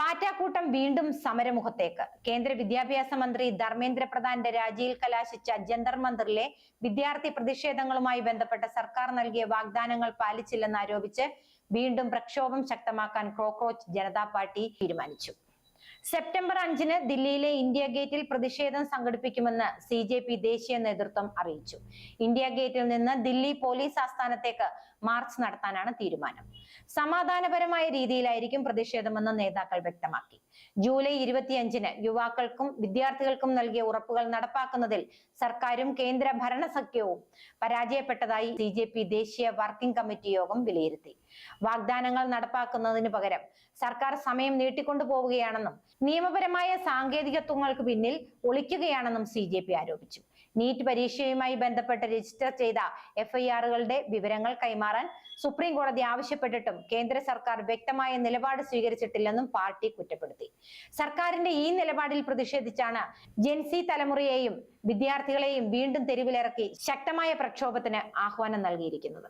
പാറ്റാക്കൂട്ടം വീണ്ടും സമരമുഖത്തേക്ക്. കേന്ദ്ര വിദ്യാഭ്യാസ മന്ത്രി ധർമ്മേന്ദ്ര പ്രധാന്റെ രാജിയിൽ കലാശിച്ച ജന്തർ മന്ദിറിലെ വിദ്യാർത്ഥി പ്രതിഷേധങ്ങളുമായി ബന്ധപ്പെട്ട സർക്കാർ നൽകിയ വാഗ്ദാനങ്ങൾ പാലിച്ചില്ലെന്നാരോപിച്ച് വീണ്ടും പ്രക്ഷോഭം ശക്തമാക്കാൻ കോക്രോച്ച് ജനതാ പാർട്ടി തീരുമാനിച്ചു. സെപ്റ്റംബർ 5-ന് ദില്ലിയിലെ ഇന്ത്യ ഗേറ്റിൽ പ്രതിഷേധം സംഘടിപ്പിക്കുമെന്ന് CJP ദേശീയ നേതൃത്വം അറിയിച്ചു. ഇന്ത്യ ഗേറ്റിൽ നിന്ന് ദില്ലി പോലീസ് ആസ്ഥാനത്തേക്ക് മാർച്ച് നടത്താനാണ് തീരുമാനം. സമാധാനപരമായ രീതിയിലായിരിക്കും പ്രതിഷേധമെന്ന് നേതാക്കൾ വ്യക്തമാക്കി. ജൂലൈ 25-ന് യുവാക്കൾക്കും വിദ്യാർത്ഥികൾക്കും നൽകിയ ഉറപ്പുകൾ നടപ്പാക്കുന്നതിൽ സർക്കാരും കേന്ദ്ര ഭരണസഖ്യവും പരാജയപ്പെട്ടതായി CJP ദേശീയ വർക്കിംഗ് കമ്മിറ്റി യോഗം വിലയിരുത്തി. വാഗ്ദാനങ്ങൾ നടപ്പാക്കുന്നതിന് പകരം സർക്കാർ സമയം നീട്ടിക്കൊണ്ടുപോവുകയാണെന്നും നിയമപരമായ സാങ്കേതികത്വങ്ങൾക്ക് പിന്നിൽ ഒളിക്കുകയാണെന്നും CJP ആരോപിച്ചു. നീറ്റ് പരീക്ഷയുമായി ബന്ധപ്പെട്ട് രജിസ്റ്റർ ചെയ്ത FIR-കളുടെ വിവരങ്ങൾ കൈമാറാൻ സുപ്രീം കോടതി ആവശ്യപ്പെട്ടിട്ടും കേന്ദ്ര സർക്കാർ വ്യക്തമായ നിലപാട് സ്വീകരിച്ചിട്ടില്ലെന്നും പാർട്ടി കുറ്റപ്പെടുത്തി. സർക്കാരിന്റെ ഈ നിലപാടിൽ പ്രതിഷേധിച്ചാണ് ജെൻസി തലമുറയെയും വിദ്യാർത്ഥികളെയും വീണ്ടും തെരുവിലിറക്കി ശക്തമായ പ്രക്ഷോഭത്തിന് ആഹ്വാനം നൽകിയിരിക്കുന്നത്.